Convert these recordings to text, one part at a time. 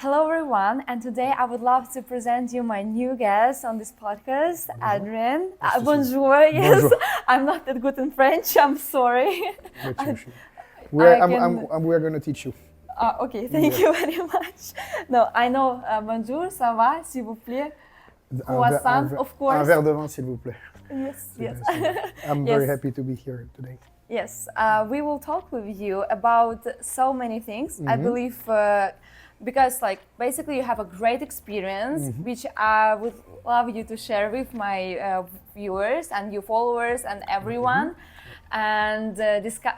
Hello everyone, and today I would love to present you my new guest on this podcast, Adrien. Bonjour, yes. Bonjour. I'm not that good in French, I'm sorry. We're going to teach you. Okay, thank you very much. No, I know, bonjour, ça va, s'il vous plaît? Croissant, of course. Un verre de vin, s'il vous plaît. Yes. I'm very happy to be here today. Yes, we will talk with you about so many things. I believe because basically you have a great experience, which I would love you to share with my viewers and your followers and everyone. And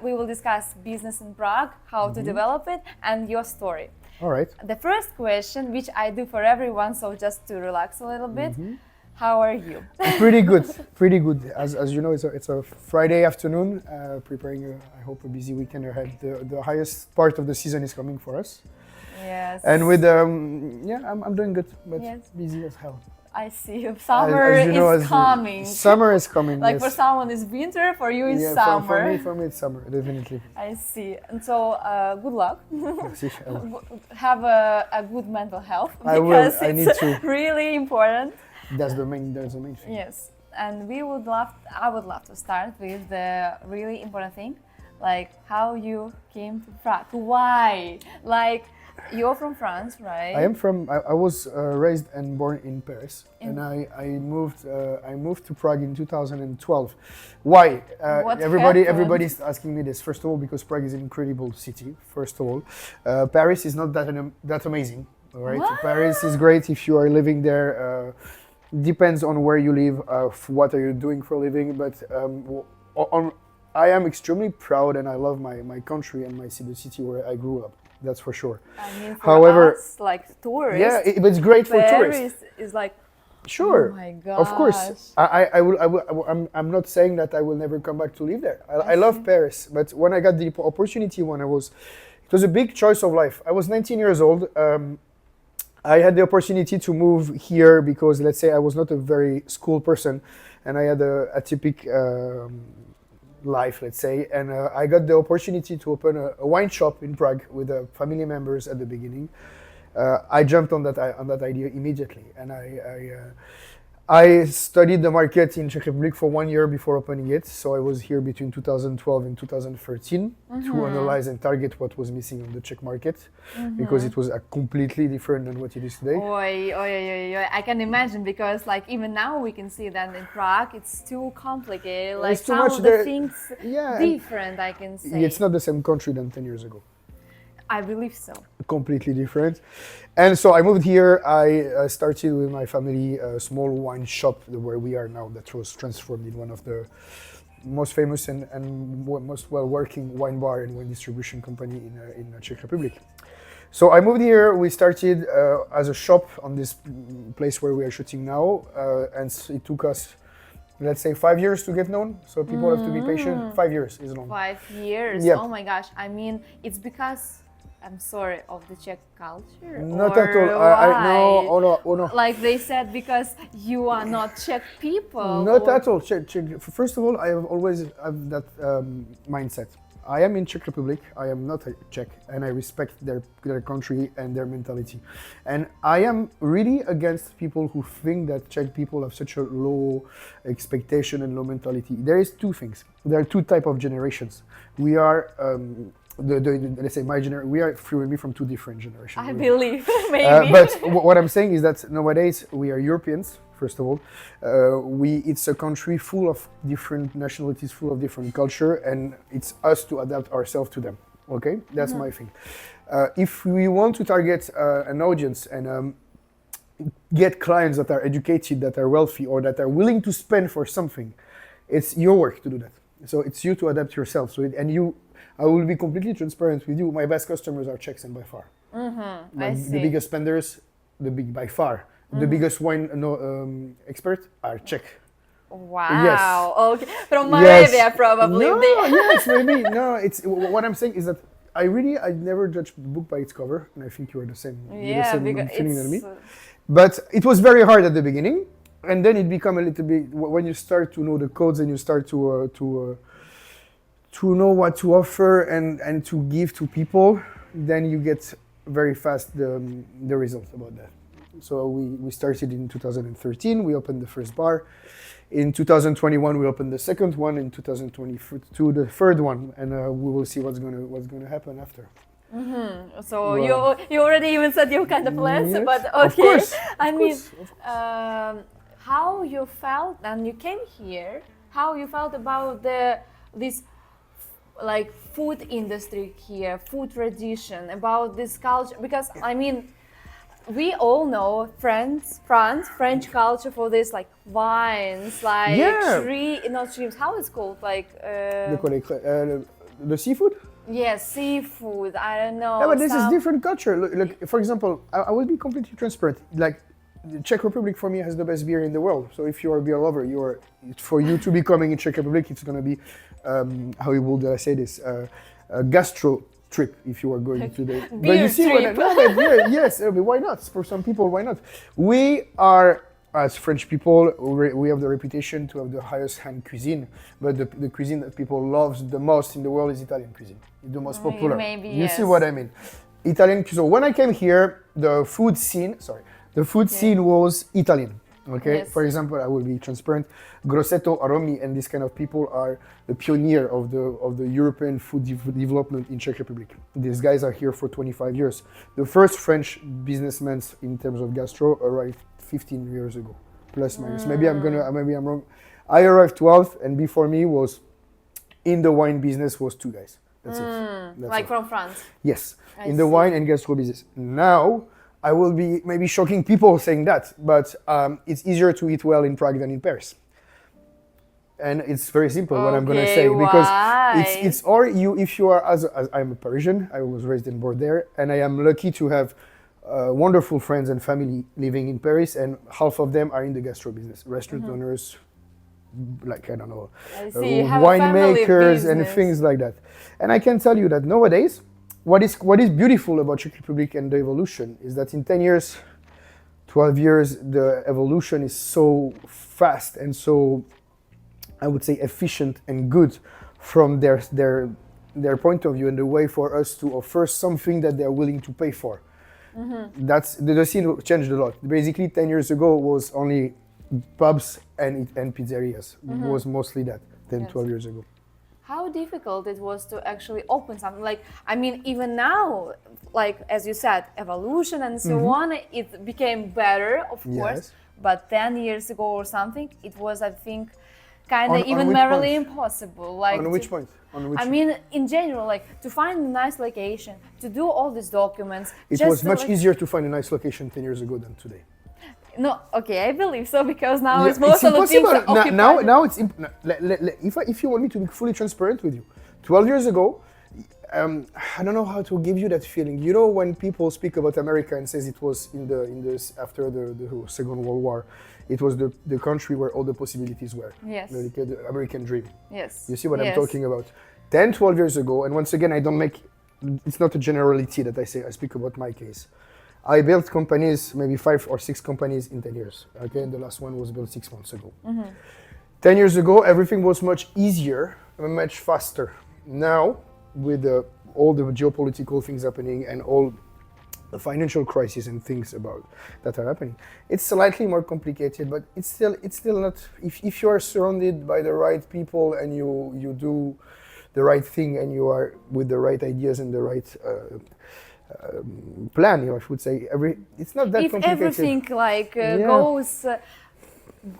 we will discuss business in Prague, how to develop it, and your story. All right. The first question, which I do for everyone, so just to relax a little bit, how are you? Pretty good. As you know, it's a Friday afternoon, preparing, I hope, a busy weekend ahead. The highest part of the season is coming for us. Yes. And with, I'm doing good, but busy as hell. I see. Summer is coming. Summer is coming. Like for someone it's winter, for you it's summer. For me it's summer, definitely. I see. And so good luck. Have a good mental health because it's really important. That's the main thing. Yes. And I would love to start with the really important thing, like how you came to Prague. Why? You're from France, right? I was raised and born in Paris, and I moved to Prague in 2012. Why? Everybody's asking me this. First of all, because Prague is an incredible city. First of all, Paris is not that amazing. All right, what? Paris is great if you are living there. Depends on where you live, what are you doing for a living. But I am extremely proud, and I love my country and the city where I grew up. That's for sure. I mean, for us, like tourists. Yeah, it's great for tourists. Paris is like. Sure. Oh my gosh. Of course. I'm not saying that I will never come back to live there. I love Paris, but when I got the opportunity, it was a big choice of life. I was 19 years old. I had the opportunity to move here because, let's say, I was not a very school person, and I had a atypical life, let's say, and I got the opportunity to open a wine shop in Prague with family members at the beginning. I jumped on that idea immediately, and I studied the market in Czech Republic for 1 year before opening it. So I was here between 2012 and 2013 to analyze and target what was missing on the Czech market, because it was completely different than what it is today. I can imagine, because even now we can see that in Prague it's too complicated. It's too some much of the things different, I can say. It's not the same country than 10 years ago. I believe so. Completely different. And so I moved here. I started with my family a small wine shop where we are now, that was transformed in one of the most famous and most well-working wine bar and wine distribution company in the Czech Republic. So I moved here. We started as a shop on this place where we are shooting now, and it took us, let's say, 5 years to get known. So people have to be patient. 5 years is long. 5 years? Yep. Oh my gosh. I mean, it's because, I'm sorry, of the Czech culture? Not at all. No. Like they said, because you are not Czech people? Not at all. First of all, I have always have that mindset. I am in Czech Republic. I am not a Czech, and I respect their country and their mentality. And I am really against people who think that Czech people have such a low expectation and low mentality. There is two things. There are two types of generations. We are let's say my generation. We are from two different generations. I believe, maybe. But what I'm saying is that nowadays we are Europeans. First of all, it's a country full of different nationalities, full of different culture, and it's us to adapt ourselves to them. Okay, that's my thing. If we want to target an audience and get clients that are educated, that are wealthy, or that are willing to spend for something, it's your work to do that. So it's you to adapt yourself. I will be completely transparent with you. My best customers are Czechs, and by far. I see. The biggest spenders, by far. The biggest wine expert are Czech. Wow. Yes. Okay. From Moravia, probably. No, yes, maybe. No, it's what I'm saying is that I never judge the book by its cover, and I think you are the same. Yeah, the same feeling than me. it's. But it was very hard at the beginning, and then it became a little bit when you start to know the codes and you start to know what to offer and to give to people, then you get very fast the result about that. So we started in 2013. We opened the first bar. In 2021, we opened the second one. In 2022, the third one, and we will see what's gonna happen after. So Well, you already even said your kind of plans, yes, but of okay. course, I of mean, course, of course. how you felt and you came here? How you felt about this like food industry here, food tradition, about this culture? Because I mean, we all know French culture for this like wines, like Yeah. not shrimps. How it's called? Like De quoi, the seafood? yes, seafood. I don't know. Yeah, but this is some- different culture. Look, for example, I will be completely transparent. Like, the Czech Republic for me has the best beer in the world. So if you're a beer lover, for you to be coming in Czech Republic, it's gonna be how would I say this? A gastro trip if you are going to the. But Beer you see trip. no, but yeah, yes. I mean, why not? For some people, why not? We are. As French people, we have the reputation to have the highest hand cuisine, but the cuisine that people loves the most in the world is Italian cuisine. It's the most popular. Maybe, You see yes. what I mean? Italian. So when I came here, the food scene was Italian. Okay. Yes. For example, I will be transparent. Grosseto, Aromi, and this kind of people are the pioneer of the European food development in Czech Republic. These guys are here for 25 years. The first French businessmen in terms of gastro arrived 15 years ago, plus minus. Maybe I'm wrong. I arrived 12, and before me was in the wine business was 2 guys. That's it. That's like all. from France. Yes, I in the see. wine and gastro business. Now, I will be maybe shocking people saying that, but it's easier to eat well in Prague than in Paris. And it's very simple what I'm gonna Okay, say, because why? it's or you if you are as I'm a Parisian, I was raised and born there, and I am lucky to have wonderful friends and family living in Paris, and half of them are in the gastro business, restaurant owners, like I don't know, I see, you have a family winemakers and business. things like that. And I can tell you that nowadays, what is beautiful about Czech Republic and the evolution is that in 10 years, 12 years, the evolution is so fast and so, I would say, efficient and good from their point of view, and the way for us to offer something that they're willing to pay for. That's the scene changed a lot. Basically, 10 years ago was only pubs and pizzerias. It was mostly that 10, Yes. 12 years ago. How difficult it was to actually open something. Like, I mean, even now, like as you said, evolution and so on, it became better, of course. Yes. But 10 years ago or something, it was, I think, kind of On even which merely point? impossible. Like On which point? On which? I mean, in general, like to find a nice location, to do all these documents. It just was to, much like- easier to find a nice location 10 years ago than today. No, okay, I believe so, because now Yeah, it's most of the things impossible. are occupied. Now it's if you want me to be fully transparent with you, 12 years ago, I don't know how to give you that feeling. You know, when people speak about America and says it was after the Second World War, it was the country where all the possibilities were. Yes. Like the American dream. Yes. You see what I'm Yes. talking about? 10, 12 years ago, and once again, it's not a generality that I say, I speak about my case. I built companies, maybe 5 or 6 companies in 10 years. Okay, and the last one was built 6 months ago. 10 years ago, everything was much easier and much faster. Now, with all the geopolitical things happening and all the financial crisis and things that are happening, it's slightly more complicated, but it's still not. If you are surrounded by the right people and you do the right thing and you are with the right ideas and the right plan, I would say, it's not that If complicated. everything like goes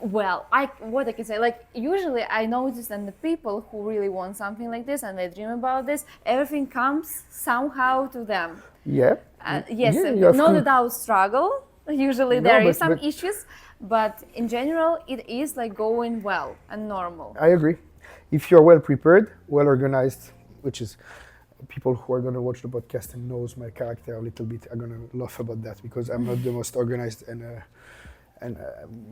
well, what I can say, like usually I notice that the people who really want something like this and they dream about this, everything comes somehow to them. Yeah. Yes, Yeah, you have not to- without struggle. Usually No, there is but- some but- issues, but in general it is like going well and normal. I agree. If you're well prepared, well organized, which is people who are going to watch the podcast and knows my character a little bit are going to laugh about that, because I'm not the most organized and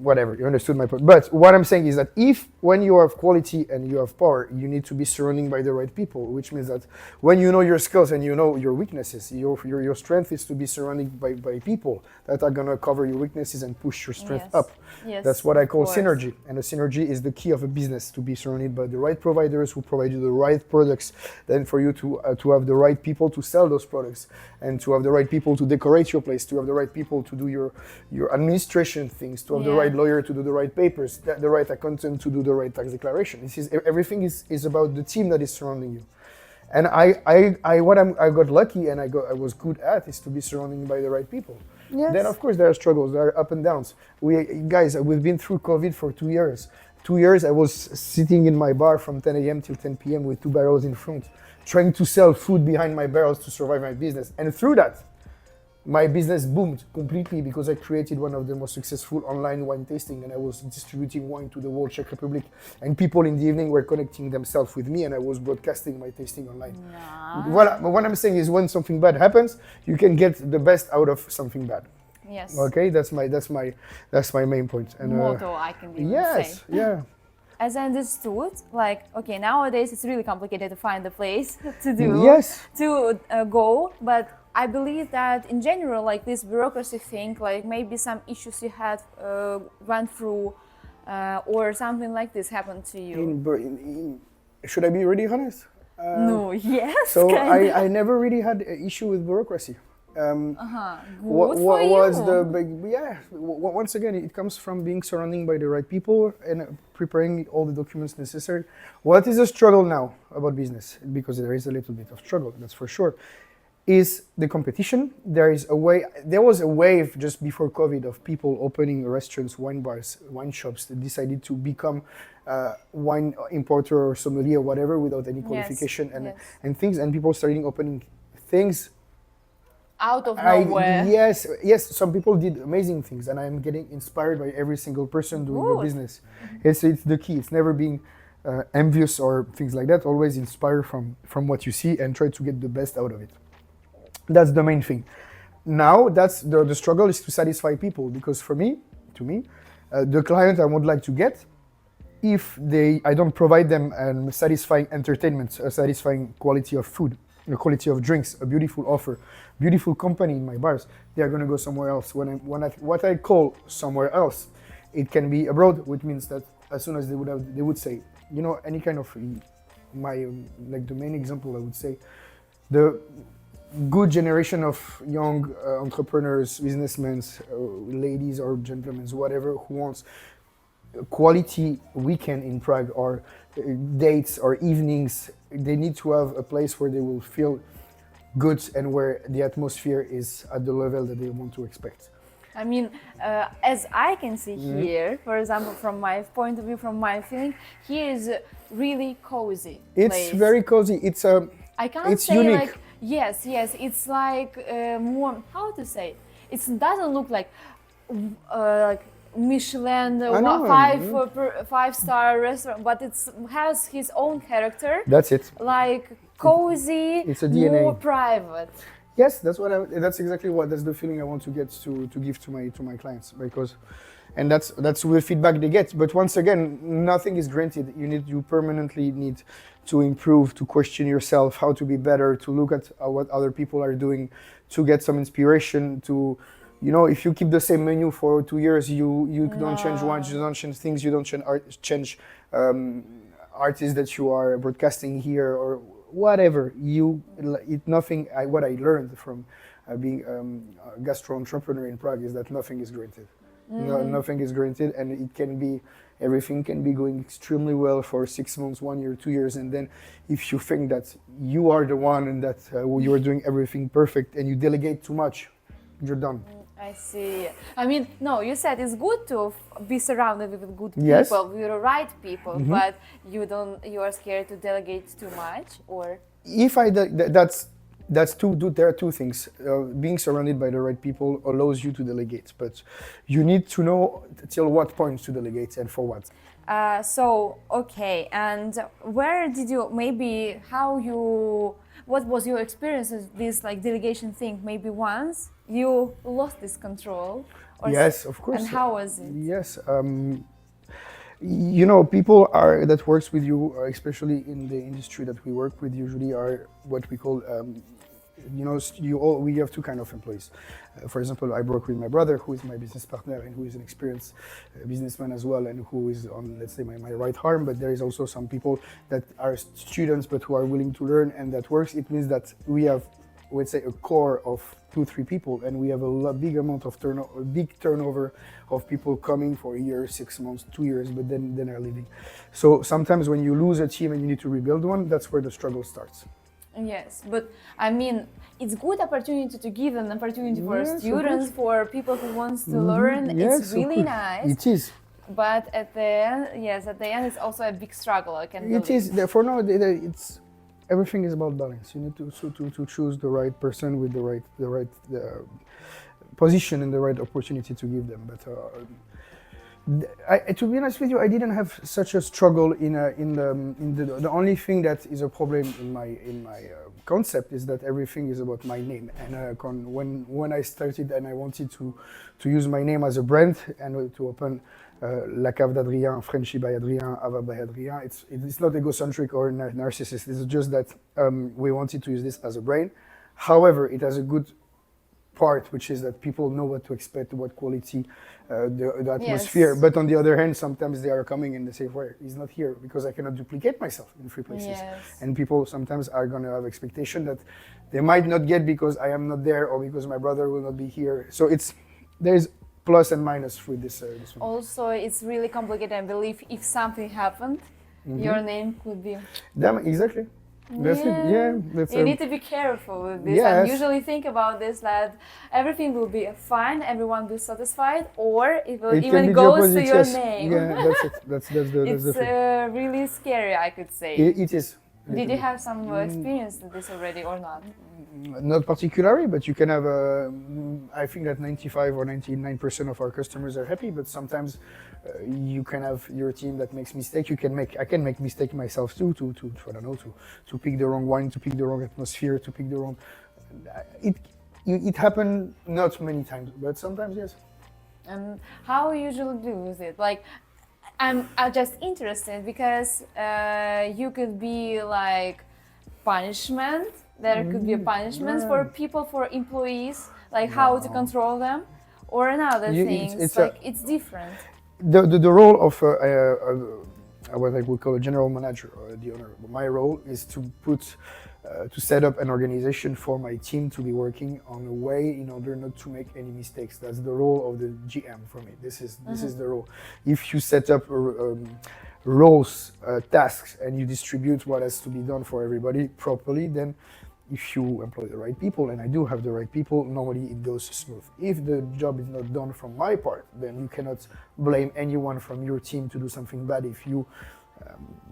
whatever, you understood my point. But what I'm saying is that if when you have quality and you have power, you need to be surrounded by the right people, which means that when you know your skills and you know your weaknesses, your strength is to be surrounded by people that are going to cover your weaknesses and push your strength up. Yes, that's what I call course. synergy, and the synergy is the key of a business, to be surrounded by the right providers who provide you the right products, then for you to have the right people to sell those products, and to have the right people to decorate your place, to have the right people to do your administration things, to have the right lawyer to do the right papers, the right accountant to do the right tax declaration. This is everything is about the team that is surrounding you. And I got lucky and I was good at is to be surrounded by the right people. Yes. Then of course there are struggles, there are up and downs. We've been through COVID for 2 years. 2 years I was sitting in my bar from 10 a.m. till 10 p.m. with 2 barrels in front, trying to sell food behind my barrels to survive my business. And through that, my business boomed completely because I created one of the most successful online wine tasting, and I was distributing wine to the whole Czech Republic, and people in the evening were connecting themselves with me, and I was broadcasting my tasting online. What I'm saying is when something bad happens, you can get the best out of something bad. Yes. Okay, that's my main point. And, motto I can even yes, say. yeah. As I understood, like, okay, nowadays it's really complicated to find a place to do, to go, but I believe that in general, like this bureaucracy thing, like maybe some issues you had went through or something like this happened to you. Should I be really honest? No, yes. So I never really had an issue with bureaucracy. What was the big? Yeah. Once again, it comes from being surrounded by the right people and preparing all the documents necessary. What is a struggle now about business? Because there is a little bit of struggle, that's for sure. Is the competition. There was a wave just before COVID of people opening restaurants, wine bars, wine shops that decided to become wine importer or sommelier or whatever without any qualification and things, and people starting opening things out of nowhere. Yes, some people did amazing things, and I'm getting inspired by every single person doing the business. It's the key. It's never being envious or things like that. Always inspire from what you see and try to get the best out of it. That's the main thing. Now that's the struggle is to satisfy people, because to me, the client I would like to get, if I don't provide them a satisfying entertainment, a satisfying quality of food, a quality of drinks, a beautiful offer, beautiful company in my bars, they are going to go somewhere else. What I call somewhere else, it can be abroad, which means that as soon as they would say, you know, any kind of the main example I would say, the good generation of young entrepreneurs, businessmen, ladies or gentlemen, whatever, who wants a quality weekend in Prague or dates or evenings, they need to have a place where they will feel good and where the atmosphere is at the level that they want to expect. I mean, as I can see here, for example, from my point of view, from my feeling, here is really cozy. It's very cozy. I can't say unique. Like yes, it's like more, how to say it? It doesn't look like Michelin 5-star restaurant, but it has his own character. That's it. Like cozy, it's a DNA. more private. Yes, that's the feeling I want to get to give to my clients, because, and that's the feedback they get. But once again, nothing is granted. You permanently need to improve, to question yourself, how to be better, to look at what other people are doing, to get some inspiration. To, you know, if you keep the same menu for 2 years, you don't change wines, you don't change things, you don't change artists that you are broadcasting here or whatever. What I learned from being a gastro entrepreneur in Prague is that nothing is granted. No, nothing is granted, and everything can be going extremely well for 6 months, 1 year, 2 years, and then if you think that you are the one and that you are doing everything perfect and you delegate too much, you're done. I see. I mean, no, you said it's good to be surrounded with good people, Yes. with the right people, but you are scared to delegate too much, or? If there are two things. Being surrounded by the right people allows you to delegate, but you need to know till what point to delegate and for what. So, okay, and where did you, maybe how you, what was your experience of this like delegation thing? Maybe once you lost this control? Yes, of course. And how was it? Yes. You know, people are that works with you, especially in the industry that we work with, usually are what we call, you know, we have two kind of employees. For example, I work with my brother, who is my business partner and who is an experienced businessman as well, and who is on, let's say, my right arm. But there is also some people that are students, but who are willing to learn, and that works. It means that we have, let's say, a core of 2-3 people, and we have big amount of big turnover of people coming for a year, 6 months, 2 years, but then are leaving. So sometimes when you lose a team and you need to rebuild one, that's where the struggle starts. Yes, but I mean, it's good opportunity to give an opportunity for students, for people who wants to learn. Yes, it's really nice. It is. But at the end, yes, at the end, it's also a big struggle. I can. It is. For now, it's everything is about balance. You need to choose the right person with the right position and the right opportunity to give them. But to be honest with you, I didn't have such a struggle in the only thing that is a problem in my concept is that everything is about my name. And when I started and I wanted to use my name as a brand and to open La Cave d'Adrien, Friendship by Adrien, Ava by Adrien, it's not egocentric or narcissist. It's just that we wanted to use this as a brand. However, it has a good part, which is that people know what to expect, what quality, the atmosphere. Yes. But on the other hand, sometimes they are coming and they say, well, he's not here because I cannot duplicate myself in 3 places. Yes. And people sometimes are going to have expectation that they might not get because I am not there or because my brother will not be here. So there's plus and minus with this one. Also, it's really complicated. I believe if something happened, your name could be... Exactly. That's it. Yeah, you need to be careful with this. Yes. And usually think about this, that everything will be fine, everyone will be satisfied, or it will even goes to your name. Yeah, that's it. That's it's really scary, I could say. It is. Did you have some experience with this already or not? Not particularly, but you can have I think that 95 or 99% of our customers are happy, but sometimes you can have your team that makes mistake. I can make mistake myself too, to I don't know, to pick the wrong wine, to pick the wrong atmosphere, to pick the wrong. It happened not many times, but sometimes yes. And how you usually do with it? Like, I'm just interested because you could be like punishment. There could be a punishment for people, for employees, like how to control them, or another things. It's different. The role of what I would call a general manager or the owner. My role is to set up an organization for my team to be working on a way in order not to make any mistakes. That's the role of the GM for me. This is the role. If you set up roles, tasks, and you distribute what has to be done for everybody properly, then if you employ the right people, and I do have the right people, normally it goes smooth. If the job is not done from my part, then you cannot blame anyone from your team to do something bad. If you,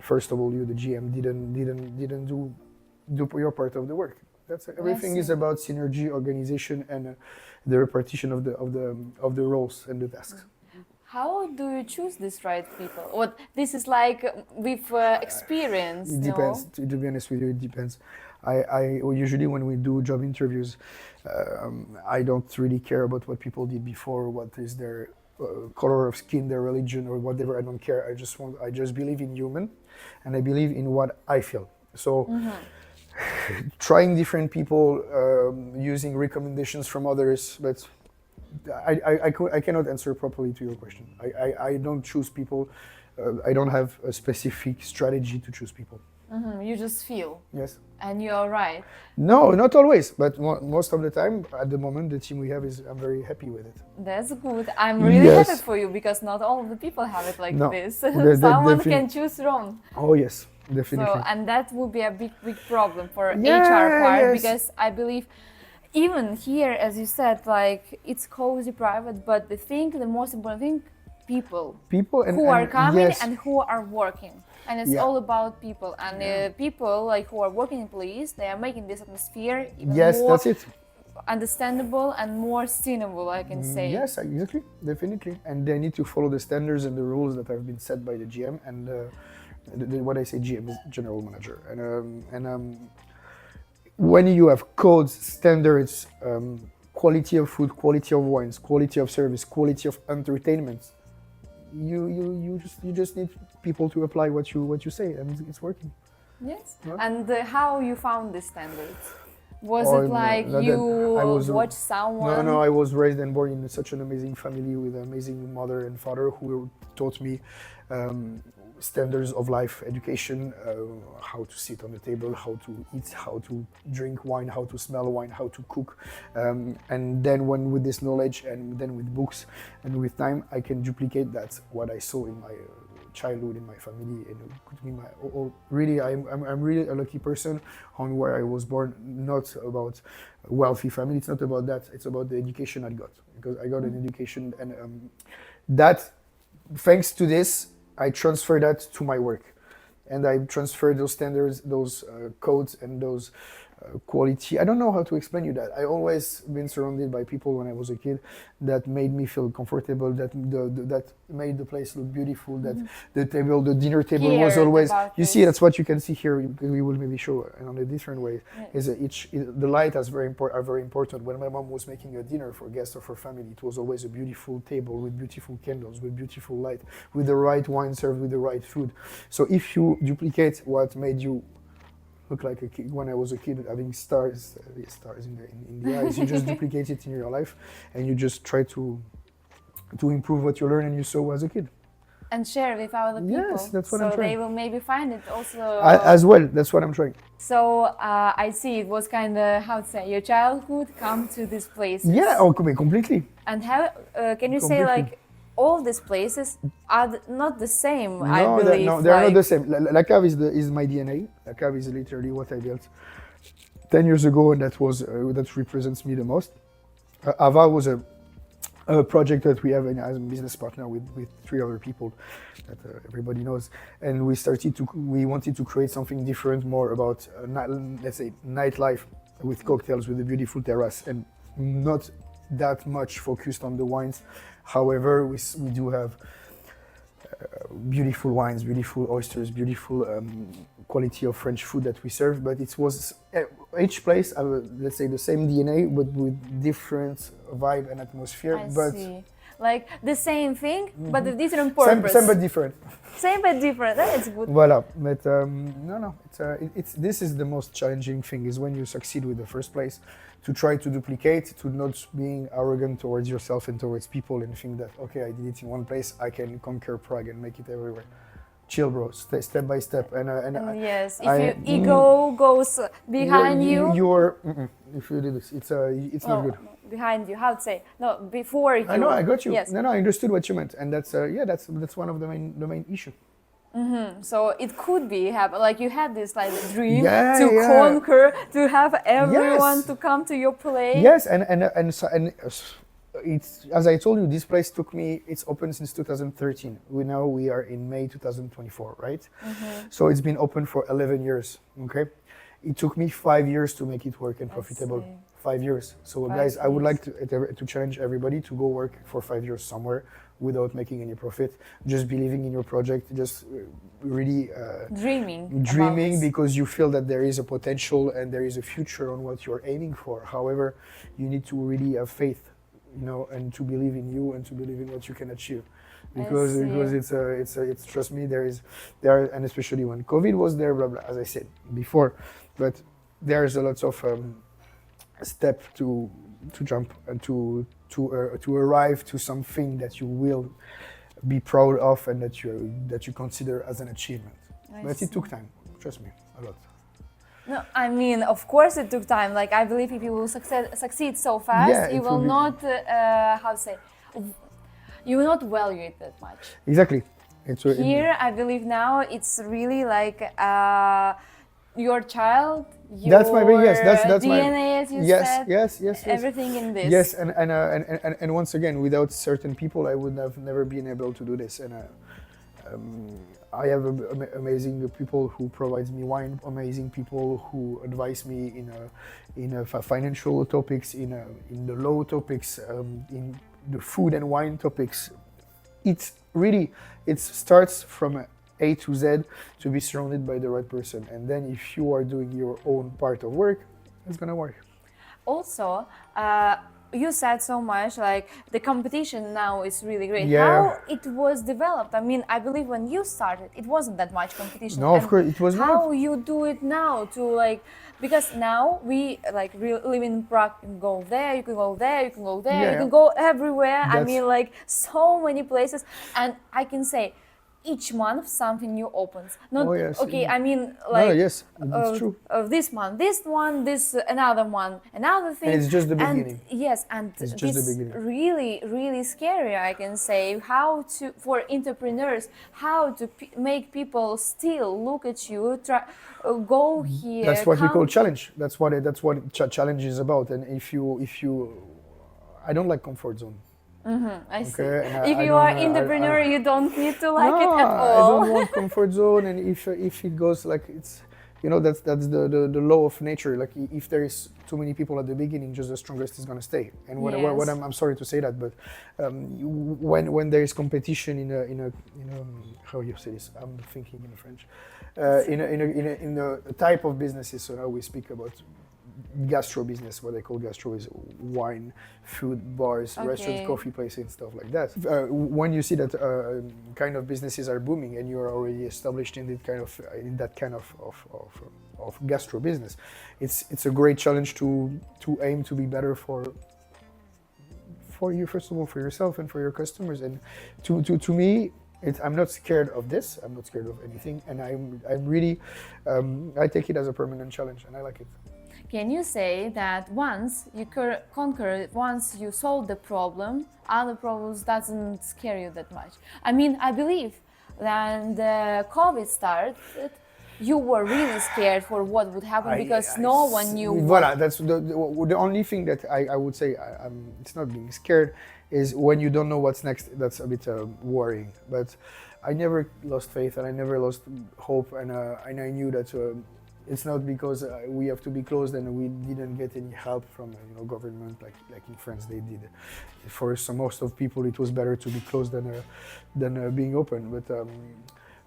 first of all, you the GM didn't do your part of the work. That's everything is about synergy, organization, and the repartition of the roles and the tasks. How do you choose these right people? What this is like with experience? It depends. To be honest with you, it depends. I usually when we do job interviews, I don't really care about what people did before, what is their color of skin, their religion, or whatever. I don't care. I just believe in human, and I believe in what I feel. So. Trying different people, using recommendations from others, but I cannot answer properly to your question. I don't choose people. I don't have a specific strategy to choose people. You just feel. Yes. And you're right. No, not always, but most of the time, at the moment, the team we have I'm very happy with it. That's good. I'm really happy for you because not all of the people have it like this. Someone can choose wrong. Oh yes. Definitely. So, and that would be a big problem for HR part because I believe even here, as you said, like it's cozy, private, but the most important thing, people who are coming and who are working, and it's all about people. And people like who are working in police, they are making this atmosphere even more that's it. understandable and more sustainable, I can say. Yes, exactly, definitely. And they need to follow the standards and the rules that have been set by the GM and what I say GM is general manager. And when you have codes, standards, quality of food, quality of wines, quality of service, quality of entertainment, you just need people to apply what you say, and it's working. Yes. Yeah. And how you found the standards? Was it like watched someone? No, I was raised and born in such an amazing family with an amazing mother and father who taught me standards of life, education, how to sit on the table, how to eat, how to drink wine, how to smell wine, how to cook. And then with this knowledge and then with books and with time, I can duplicate that, what I saw in my childhood, in my family, and really, I'm really a lucky person on where I was born. Not about a wealthy family. It's not about that. It's about the education I got, because I got an education, and that, thanks to this, I transfer that to my work, and I transfer those standards, those codes, and those quality. I don't know how to explain you that. I always been surrounded by people when I was a kid that made me feel comfortable, that made the place look beautiful, that the dinner table was always, you see, that's what you can see here, we will maybe show on a different way. Is the light are very important. When my mom was making a dinner for guests or for family, it was always a beautiful table with beautiful candles, with beautiful light, with the right wine served with the right food. So if you duplicate what made you look like a kid when I was a kid, having stars in the eyes, you just duplicate it in your life, and you just try to improve what you learn and you saw as a kid. And share with other people. Yes, that's what I'm trying. So they will maybe find it also. As well, that's what I'm trying. So I see it was kind of, how to say, your childhood come to these places. Yeah, completely. And how, can you say like, all these places are not the same, no, I believe. No, they're not the same. La Cave is my DNA. La Cave is literally what I built 10 years ago, and that represents me the most. Ava was a project that we have as a business partner with 3 other people that everybody knows, and we wanted to create something different, more about let's say nightlife with cocktails, with a beautiful terrace, and not that much focused on the wines. However, we do have beautiful wines, beautiful oysters, beautiful quality of French food that we serve. But it was each place, let's say, the same DNA, but with different vibe and atmosphere. I see. Like the same thing, but with different purpose. Same but different. Same but different. That's good. Voilà. But no. This is the most challenging thing, is when you succeed with the first place, to try to duplicate, to not being arrogant towards yourself and towards people, and think that, okay, I did it in one place, I can conquer Prague and make it everywhere. Chill, bro. Step by step. And yes, if your ego goes behind you, if you do this, it's not good. Behind you, how to say? No, before you. I know, I got you. Yes. No, I understood what you meant, and that's one of the main issue. So it could be like you had this like dream to conquer, to have everyone to come to your place. Yes, and it's, as I told you, this place took me. It's open since 2013. We are in May 2024, right? So it's been open for 11 years. Okay, it took me 5 years to make it work and profitable. 5 years. So guys, I would like to challenge everybody to go work for 5 years somewhere without making any profit, just believing in your project, just really dreaming because you feel that there is a potential and there is a future on what you're aiming for. However, you need to really have faith, and to believe in you and to believe in what you can achieve. Because it's trust me, there are, and especially when COVID was there, blah blah, as I said before, but there's a lot of step to jump and to arrive to something that you will be proud of and that you consider as an achievement. But it took time, trust me, a lot. No, I mean, of course it took time. Like, I believe if you will succeed so fast, you will not, you will not value it that much. Exactly. Here, I believe now it's really like your child, your that's DNA, as you said. Yes. Everything in this. Yes, and once again, without certain people, I would have never been able to do this. And I have amazing people who provide me wine, amazing people who advise me in financial topics, in the law topics, in the food and wine topics. It's really, it starts from A to Z to be surrounded by the right person. And then if you are doing your own part of work, it's gonna work. Also, you said so much like the competition now is really great. Yeah. How it was developed? I mean, I believe when you started, it wasn't that much competition. No, of course, it was not. How you do it now to like, because now we like live in Prague, you can go there, you can go there, you can go there, Yeah. you can go everywhere. I That's- mean, like so many places, and I can say each month something new opens. Not Oh, yes. okay. I mean, like No, yes, it's true. this month, this one, this another one, another thing. And it's just the And beginning. yes, and It's just the this beginning. really scary. I can say how to for entrepreneurs how to make people still look at you, try, go here. That's what we come- call challenge. That's what challenge is about. And if you, I don't like comfort zone. I see. Okay, and If I you don't, are I- entrepreneur, you don't need to like it No, at all. I don't want comfort zone. And if it goes like it's, you know, that's the law of nature. Like if there is too many people at the beginning, just the strongest is gonna stay. And what Yes. I'm sorry to say that, but when there is competition in a how you say this? I'm thinking in French. In a type of businesses. So now we speak about gastro business. What they call gastro is wine, food, bars, restaurants, Okay. coffee places, and stuff like that. When you see that kind of businesses are booming and you are already established in that kind of gastro business, it's a great challenge to aim to be better for you, first of all, for yourself and for your customers. And to me, I'm not scared of this. I'm not scared of anything, and I'm really I take it as a permanent challenge, and I like it. Can you say that once you conquer it, once you solve the problem, other problems doesn't scare you that much? I mean, I believe when the COVID started, you were really scared for what would happen because no one knew. Voilà, that's the only thing that I would say. It's not being scared, is when you don't know what's next. That's a bit worrying. But I never lost faith and I never lost hope, and I knew that. It's not because we have to be closed and we didn't get any help from government like in France they did. For most of people it was better to be closed than being open. But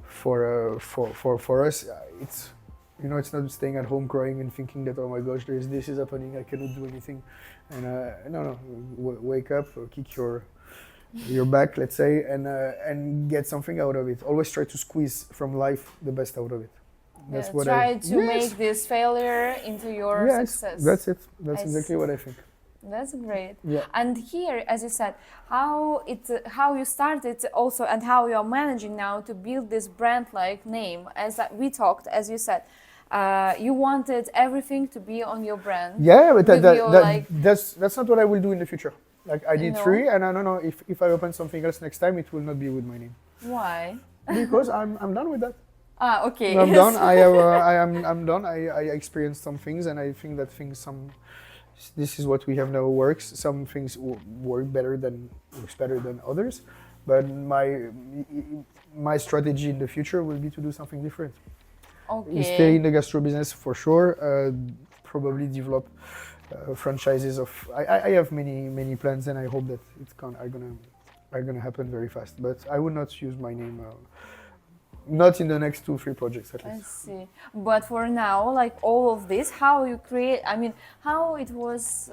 for us it's it's not staying at home crying and thinking that oh my gosh this is happening, I cannot do anything. And no, wake up, kick your back, let's say, and get something out of it. Always try to squeeze from life the best out of it. That's what try to make this failure into your success. That's it. That's exactly what I think. That's great. Yeah. And here, as you said, how you started also, and how you are managing now to build this brand-like name. As we talked, as you said, you wanted everything to be on your brand. Yeah, but that's not what I will do in the future. Like I did 3, and I don't know if I open something else next time, it will not be with my name. Why? Because I'm done with that. Ah, okay. I'm done. I'm done. I experienced some things, and I think that this is what we have now works. Some things works better than others, but my strategy in the future will be to do something different. Okay. Stay in the gastro business for sure. Probably develop franchises of. I have many plans, and I hope that are gonna happen very fast. But I will not use my name. Not in the next 2-3 projects at least. I see. But for now, like all of this, how you create, I mean, how it was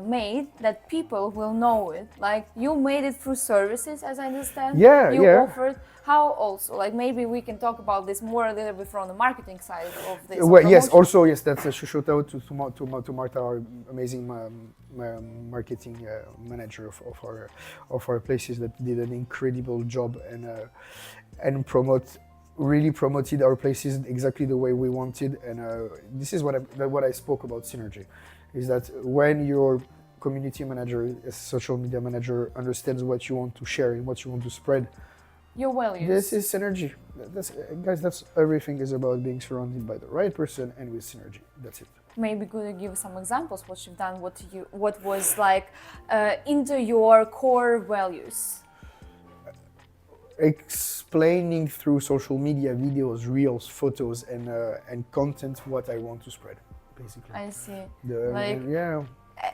made that people will know it? Like you made it through services, as I understand. Yeah, you yeah. offered. How also? Like maybe we can talk about this more a little bit from the marketing side of this. Well, yes, promotion. also yes, that's a shout out to Marta, our amazing marketing manager of our places, that did an incredible job and really promoted our places exactly the way we wanted. And this is what I spoke about synergy, is that when your community manager, a social media manager, understands what you want to share and what you want to spread, your values. this is synergy. That's everything is about being surrounded by the right person and with synergy. That's it. Maybe could you give some examples what you've done, what was like into your core values? explaining through social media, videos, reels, photos, and content what I want to spread, basically. I see. Like, yeah.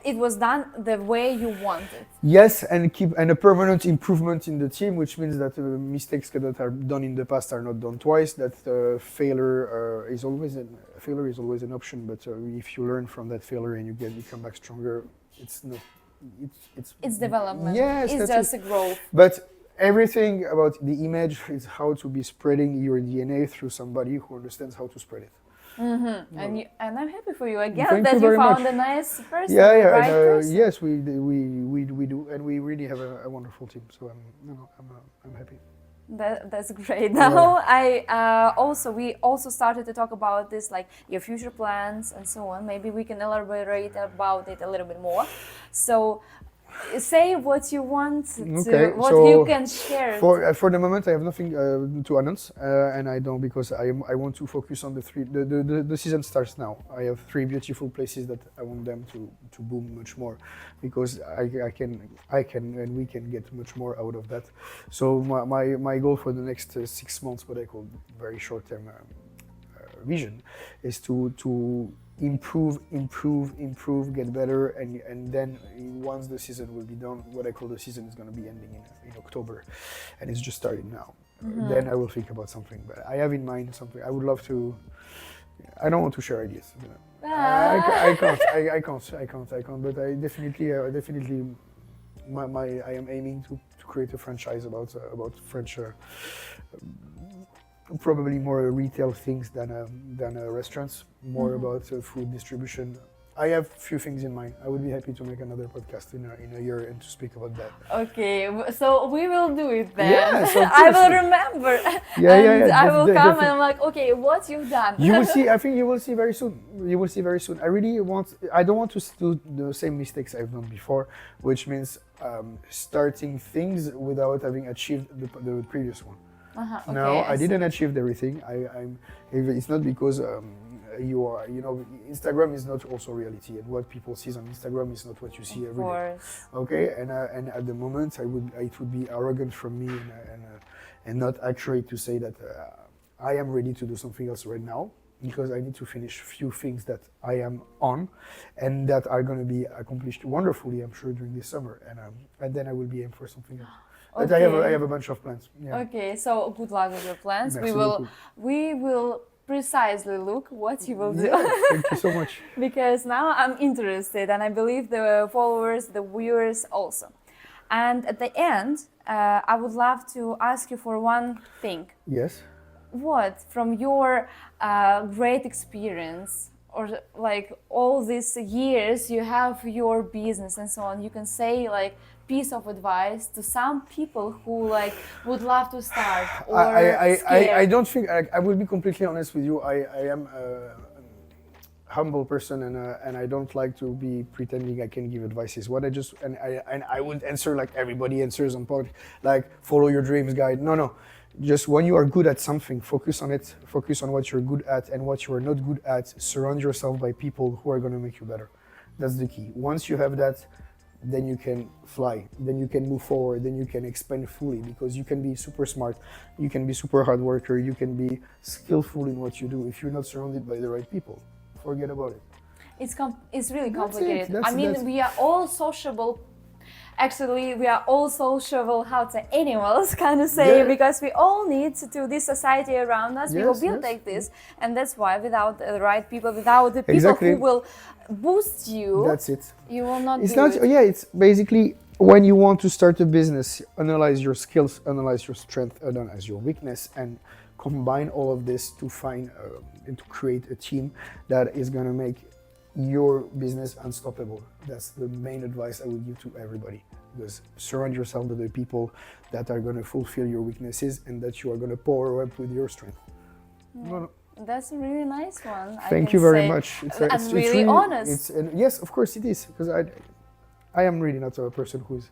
It was done the way you wanted. Yes, and a permanent improvement in the team, which means that mistakes that are done in the past are not done twice. That failure is always an option, but if you learn from that failure and you come back stronger, it's not. It's development. Yes, it's just a growth. But everything about the image is how to be spreading your DNA through somebody who understands how to spread it. Mm-hmm. And I'm happy for you again Thank that you found much. a nice person. Yeah, right person. Yes, we do, and we really have a wonderful team. So I'm happy. That's great. Now we also started to talk about this, like your future plans and so on. Maybe we can elaborate about it a little bit more. So say what you want to, what you can share. For the moment, I have nothing to announce, and I don't, because I want to focus on the season starts now. I have 3 beautiful places that I want them to boom much more, because I can and we can get much more out of that. So my goal for the next 6 months, what I call very short term vision, is to improve, get better, and then once the season will be done, what I call the season is going to be ending in October, and it's just starting now. Then I will think about something, but I have in mind something. I would love to. I don't want to share ideas. I can't. But I definitely, I am aiming to create a franchise about French. Probably more retail things than restaurants, more about food distribution. I have a few things in mind. I would be happy to make another podcast in a year and to speak about that. Okay, so we will do it then. Yes, I will remember. I will come and I'm like, okay, what you've done. You will see. I think you will see very soon. I don't want to do the same mistakes I've done before, which means starting things without having achieved the previous one. Okay, no, I didn't achieve everything. It's not because Instagram is not also reality, and what people see on Instagram is not what you see every day. Okay, and at the moment, it would be arrogant from me and not accurate to say that I am ready to do something else right now, because I need to finish few things that I am on, and that are going to be accomplished wonderfully, I'm sure, during this summer, and then I will be aiming for something else. Okay. But I have a bunch of plans. Yeah. Okay, so good luck with your plans. We will precisely look what you will do. Yeah, thank you so much. Because now I'm interested, and I believe the followers, the viewers also. And at the end, I would love to ask you for one thing. Yes. What, from your great experience, or like all these years you have your business and so on, you can say like piece of advice to some people who like would love to start or I don't think, I will be completely honest with you. I am a humble person, and I don't like to be pretending I can give advices. I would answer like everybody answers on pod, like follow your dreams, guide. No. Just when you are good at something, focus on it. Focus on what you're good at, and what you are not good at, surround yourself by people who are going to make you better. That's the key. Once you have that, then you can fly, then you can move forward, then you can expand fully, because you can be super smart, you can be super hard worker, you can be skillful in what you do. If you're not surrounded by the right people, forget about it. It's really complicated. We are all sociable. Actually, we are all sociable, animals, kind of say, because we all need to this society around us. We will build like this, and that's why without the right people, without the people who will boost you, that's it. You will not. It's basically when you want to start a business, analyze your skills, analyze your strength, analyze your weakness, and combine all of this to find and to create a team that is going to make your business unstoppable. That's the main advice I would give to everybody, because surround yourself with the people that are going to fulfill your weaknesses and that you are going to power up with your strength. That's a really nice one. Thank you very much. It's really honest. Yes, of course it is, because I am really not a person who is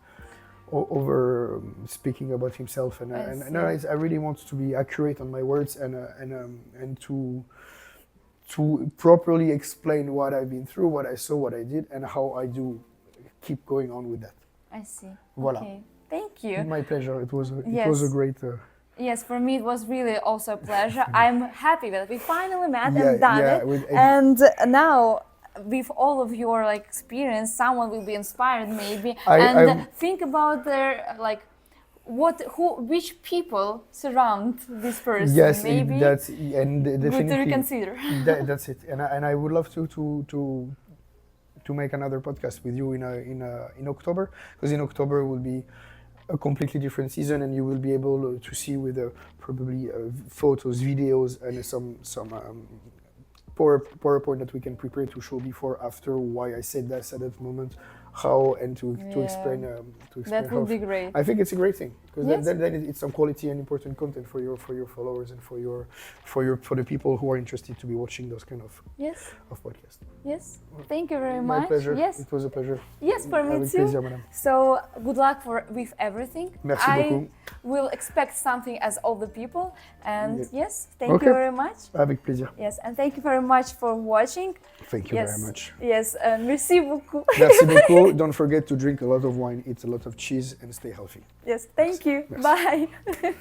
over speaking about himself, and I really want to be accurate on my words and to properly explain what I've been through, what I saw, what I did, and how I do keep going on with that. I see. Voilà. Okay. Thank you. My pleasure. It was Yes. a great. Yes, for me it was really also a pleasure. I'm happy that we finally met Yeah, and done yeah, it. with- And now, with all of your like experience, someone will be inspired maybe I'm- think about their like which people surround this person. Yes, maybe that's and good to definitely reconsider. that's it. And I would love to make another podcast with you in October, because in October will be a completely different season, and you will be able to see with probably photos, videos, and some PowerPoint that we can prepare to show before, after, why I said that at that moment, how, and to explain That how. would be great. I think it's a great thing, because Yes. then it's some quality and important content for your followers and for the people who are interested to be watching those kind of Yes, podcasts. yes. Thank you very My much. pleasure. Yes, It was a pleasure. yes, for me Avec too. plaisir, madame. So good luck with everything. Merci I beaucoup. will expect something as all the people. And Yeah. yes, thank Okay. you very much. Avec plaisir. Yes, and thank you very much for watching. Thank you Yes, very much. yes, merci beaucoup. Merci beaucoup. Don't forget to drink a lot of wine, eat a lot of cheese, and stay healthy. Yes, thank you. Merci. Bye.